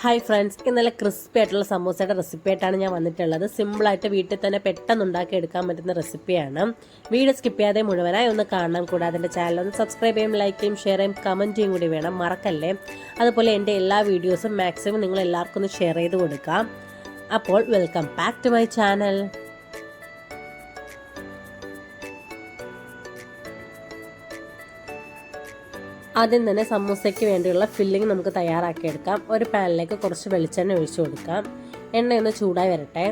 Hi friends, ഇന്നലെ crispy ആയിട്ടുള്ള സമൂസയുടെ recipe ആയിട്ടാണ് ഞാൻ വന്നിട്ടുള്ളത്. സിമ്പിളായിട്ട് വീട്ടിൽ തന്നെ പെട്ടെന്ന് ഉണ്ടാക്കി എടുക്കാൻ പറ്റുന്ന റെസിപ്പിയാണ്. വീഡിയോ സ്കിപ്പ് ചെയ്യാതെ മുഴുവനായി ഒന്ന് കാണണം. കൂടാതെ എൻ്റെ ചാനൽ ഒന്ന് സബ്സ്ക്രൈബ് ചെയ്യും, ലൈക്ക് ചെയ്യും, ഷെയർ ചെയ്യും, കമൻറ്റ് ചെയ്യും കൂടി വേണം, മറക്കല്ലേ. അതുപോലെ എൻ്റെ എല്ലാ വീഡിയോസും മാക്സിമം നിങ്ങൾ എല്ലാവർക്കും ഒന്ന് ഷെയർ ചെയ്ത് കൊടുക്കാം. അപ്പോൾ welcome back to my channel. ആദ്യം തന്നെ സമൂസയ്ക്ക് വേണ്ടിയുള്ള ഫില്ലിംഗ് നമുക്ക് തയ്യാറാക്കിയെടുക്കാം. ഒരു പാനിലേക്ക് കുറച്ച് വെളിച്ചെണ്ണ ഒഴിച്ചു കൊടുക്കാം. എണ്ണയൊന്ന് ചൂടായി വരട്ടെ.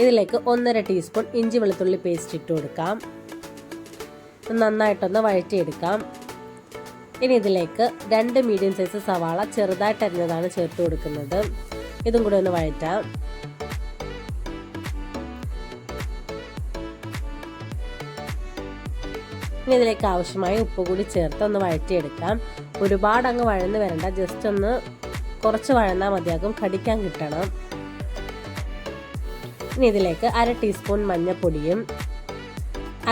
ഇതിലേക്ക് 1.5 ടീസ്പൂൺ ഇഞ്ചി വെളുത്തുള്ളി പേസ്റ്റ് ഇട്ട് കൊടുക്കാം. നന്നായിട്ടൊന്ന് വഴറ്റിയെടുക്കാം. ഇനി ഇതിലേക്ക് 2 മീഡിയം സൈസ് സവാള ചെറുതായിട്ട് അരിഞ്ഞതാണ് ചേർത്ത് കൊടുക്കുന്നത്. ഇതും കൂടി ഒന്ന് വഴറ്റാം. ഇനി ഇതിലേക്ക് ആവശ്യമായ ഉപ്പ് കൂടി ചേർത്ത് ഒന്ന് വഴറ്റിയെടുക്കാം. ഒരുപാട് അങ്ങ് വഴന്ന് വരണ്ട, ജസ്റ്റ് ഒന്ന് കുറച്ച് വഴന്നാൽ മതിയാകും, കടിക്കാൻ കിട്ടണം. ഇനി ഇതിലേക്ക് 1/2 ടീസ്പൂൺ മഞ്ഞൾപ്പൊടിയും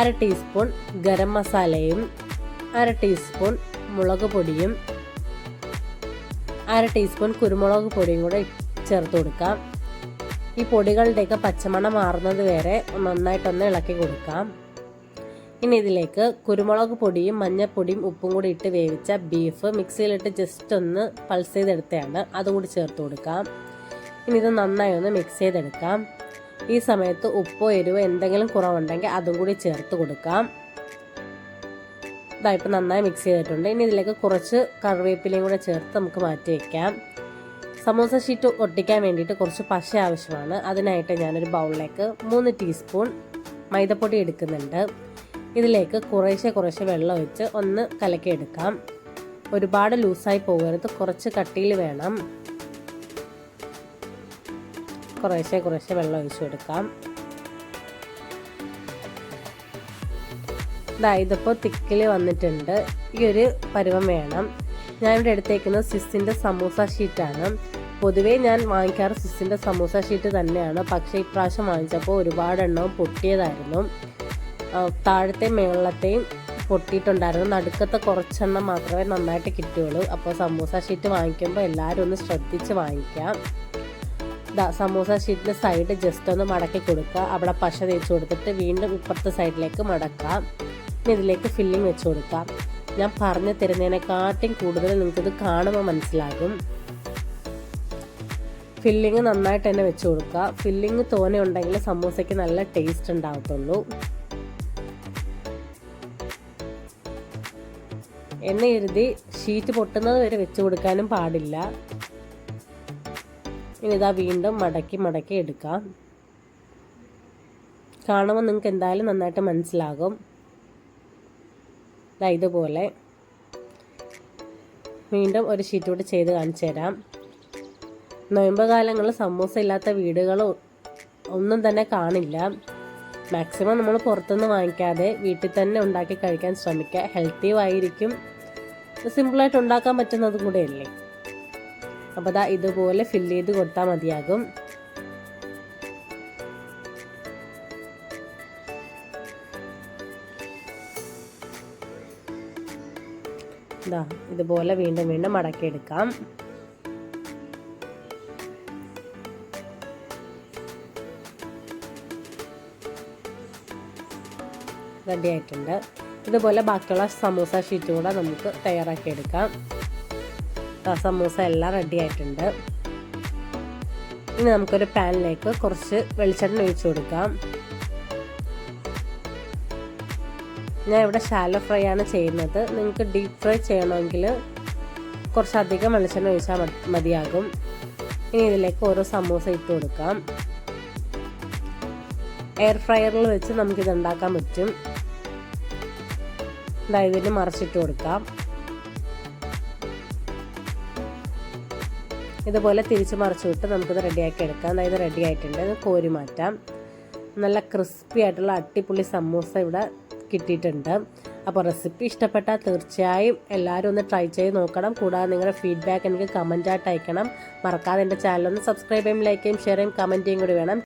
1/2 ടീസ്പൂൺ ഗരം മസാലയും 1/2 ടീസ്പൂൺ മുളക് പൊടിയും 1/2 ടീസ്പൂൺ കുരുമുളക് പൊടിയും കൂടെ ചേർത്ത് കൊടുക്കാം. ഈ പൊടികളുടെയൊക്കെ പച്ചമണം മാറുന്നത് വരെ നന്നായിട്ടൊന്ന് ഇളക്കി കൊടുക്കാം. ഇനി ഇതിലേക്ക് കുരുമുളക് പൊടിയും മഞ്ഞൾപ്പൊടിയും ഉപ്പും കൂടി ഇട്ട് വേവിച്ച ബീഫ് മിക്സിയിലിട്ട് ജസ്റ്റ് ഒന്ന് പൾസ് ചെയ്തെടുത്തതാണ്, അതും കൂടി ചേർത്ത് കൊടുക്കാം. ഇനി ഇത് നന്നായി ഒന്ന് മിക്സ് ചെയ്തെടുക്കാം. ഈ സമയത്ത് ഉപ്പോ എരിവോ എന്തെങ്കിലും കുറവുണ്ടെങ്കിൽ അതും കൂടി ചേർത്ത് കൊടുക്കാം. ഇതായിപ്പോൾ നന്നായി മിക്സ് ചെയ്തിട്ടുണ്ട്. ഇനി ഇതിലേക്ക് കുറച്ച് കറിവേപ്പിലയും കൂടെ ചേർത്ത് നമുക്ക് മാറ്റി വയ്ക്കാം. സമൂസ ഷീറ്റ് ഒട്ടിക്കാൻ വേണ്ടിയിട്ട് കുറച്ച് പശ ആവശ്യമാണ്. അതിനായിട്ട് ഞാനൊരു ബൗളിലേക്ക് 3 ടീസ്പൂൺ മൈദപ്പൊടി എടുക്കുന്നുണ്ട്. ഇതിലേക്ക് കുറേശ്ശെ വെള്ളം ഒഴിച്ച് ഒന്ന് കലക്കിയെടുക്കാം. ഒരുപാട് ലൂസായി പോകരുത്, കുറച്ച് കട്ടിയിൽ വേണം. കുറേശ്ശെ വെള്ളം ഒഴിച്ചു കൊടുക്കാം. ഇതിപ്പോൾ തിക്കിൽ വന്നിട്ടുണ്ട്. ഈ ഒരു പരുവം വേണം. ഞാനിവിടെ എടുത്തേക്കുന്നത് സിസിൻ്റെ സമൂസ ഷീറ്റാണ്. പൊതുവേ ഞാൻ വാങ്ങിക്കാറ് സിസിൻ്റെ സമൂസ ഷീറ്റ് തന്നെയാണ്. പക്ഷേ ഇപ്രാവശ്യം വാങ്ങിച്ചപ്പോൾ ഒരുപാട് എണ്ണവും പൊട്ടിയതായിരുന്നു. താഴത്തെ മേളത്തെയും പൊട്ടിയിട്ടുണ്ടായിരുന്നു. നടുക്കത്തെ കുറച്ചെണ്ണം മാത്രമേ നന്നായിട്ട് കിട്ടുകയുള്ളൂ. അപ്പോൾ സമൂസ ഷീറ്റ് വാങ്ങിക്കുമ്പോൾ എല്ലാവരും ഒന്ന് ശ്രദ്ധിച്ച് വാങ്ങിക്കാം. സമൂസ ഷീറ്റിൻ്റെ സൈഡ് ജസ്റ്റ് ഒന്ന് മടക്കി കൊടുക്കുക. അവിടെ പശ തേച്ച് കൊടുത്തിട്ട് വീണ്ടും ഇപ്പുറത്തെ സൈഡിലേക്ക് മടക്കാം. ഇനി ഇതിലേക്ക് ഫില്ലിംഗ് വെച്ച് കൊടുക്കാം. ഞാൻ പറഞ്ഞു തരുന്നതിനെക്കാട്ടും കൂടുതൽ നിങ്ങൾക്കിത് കാണുമ്പോൾ മനസ്സിലാകും. ഫില്ലിങ് നന്നായിട്ട് തന്നെ വെച്ച് കൊടുക്കുക. ഫില്ലിങ് തോനെ ഉണ്ടെങ്കിൽ സമൂസയ്ക്ക് നല്ല ടേസ്റ്റ് ഉണ്ടാകത്തുള്ളൂ. എന്ന് കരുതി ഷീറ്റ് പൊട്ടുന്നത് വരെ വെച്ച് കൊടുക്കാനും പാടില്ല. ഇനി ഇതാ വീണ്ടും മടക്കി എടുക്കാം. കാണുമ്പോൾ നിങ്ങൾക്ക് എന്തായാലും നന്നായിട്ട് മനസ്സിലാകും. ഇതുപോലെ വീണ്ടും ഒരു ഷീറ്റ് കൂടി ചെയ്ത് കാണിച്ചു തരാം. നോയമ്പ് കാലങ്ങളിൽ സമൂസ ഇല്ലാത്ത വീടുകൾ ഒന്നും തന്നെ കാണില്ല. മാക്സിമം നമ്മൾ പുറത്തുനിന്ന് വാങ്ങിക്കാതെ വീട്ടിൽ തന്നെ ഉണ്ടാക്കി കഴിക്കാൻ ശ്രമിക്കുക. ഹെൽത്തിയും ആയിരിക്കും, സിമ്പിളായിട്ട് ഉണ്ടാക്കാൻ പറ്റുന്നതും കൂടെ അല്ലേ. അപ്പോൾ ഇതുപോലെ ഫില്ല് ചെയ്ത് കൊടുത്താൽ മതിയാകും. ഇതുപോലെ വീണ്ടും മടക്കിയെടുക്കാം. റെഡി ആയിട്ടുണ്ട്. ഇതുപോലെ ബാക്കിയുള്ള സമൂസ ഷീറ്റ് കൂടെ നമുക്ക് തയ്യാറാക്കിയെടുക്കാം. സമൂസ എല്ലാം റെഡി ആയിട്ടുണ്ട്. ഇനി നമുക്കൊരു പാനിലേക്ക് കുറച്ച് വെളിച്ചെണ്ണ ഒഴിച്ചു കൊടുക്കാം. ഞാൻ ഇവിടെ ഷാലോ ഫ്രൈ ആണ് ചെയ്യുന്നത്. നിങ്ങൾക്ക് ഡീപ്പ് ഫ്രൈ ചെയ്യണമെങ്കിൽ കുറച്ചധികം വെളിച്ചെണ്ണ ഒഴിച്ചാൽ മതിയാകും. ഇനി ഇതിലേക്ക് ഓരോ സമൂസ ഇട്ട് കൊടുക്കാം. എയർ ഫ്രയറിൽ വെച്ച് നമുക്കിത് ഉണ്ടാക്കാൻ പറ്റും. ഇതിന് മറിച്ചിട്ട് കൊടുക്കാം. ഇതുപോലെ തിരിച്ച് മറിച്ച് വിട്ട് നമുക്കിത് റെഡിയാക്കി എടുക്കാം. ഇത് റെഡി ആയിട്ടുണ്ട്. ഇത് കോരി മാറ്റാം. നല്ല ക്രിസ്പി ആയിട്ടുള്ള അടിപൊളി സമൂസ ഇവിടെ കിട്ടിയിട്ടുണ്ട്. അപ്പോൾ റെസിപ്പി ഇഷ്ടപ്പെട്ടാൽ തീർച്ചയായും എല്ലാവരും ഒന്ന് ട്രൈ ചെയ്ത് നോക്കണം. കൂടാതെ നിങ്ങളുടെ ഫീഡ്ബാക്ക് എനിക്ക് കമൻറ്റായിട്ട് അയക്കണം. മറക്കാതെ എൻ്റെ ചാനൽ ഒന്ന് സബ്സ്ക്രൈബ് ചെയ്യും, ലൈക്ക് ചെയ്യും, ഷെയർ ചെയ്യും, കമൻറ്റ് ചെയ്യും കൂടി വേണം.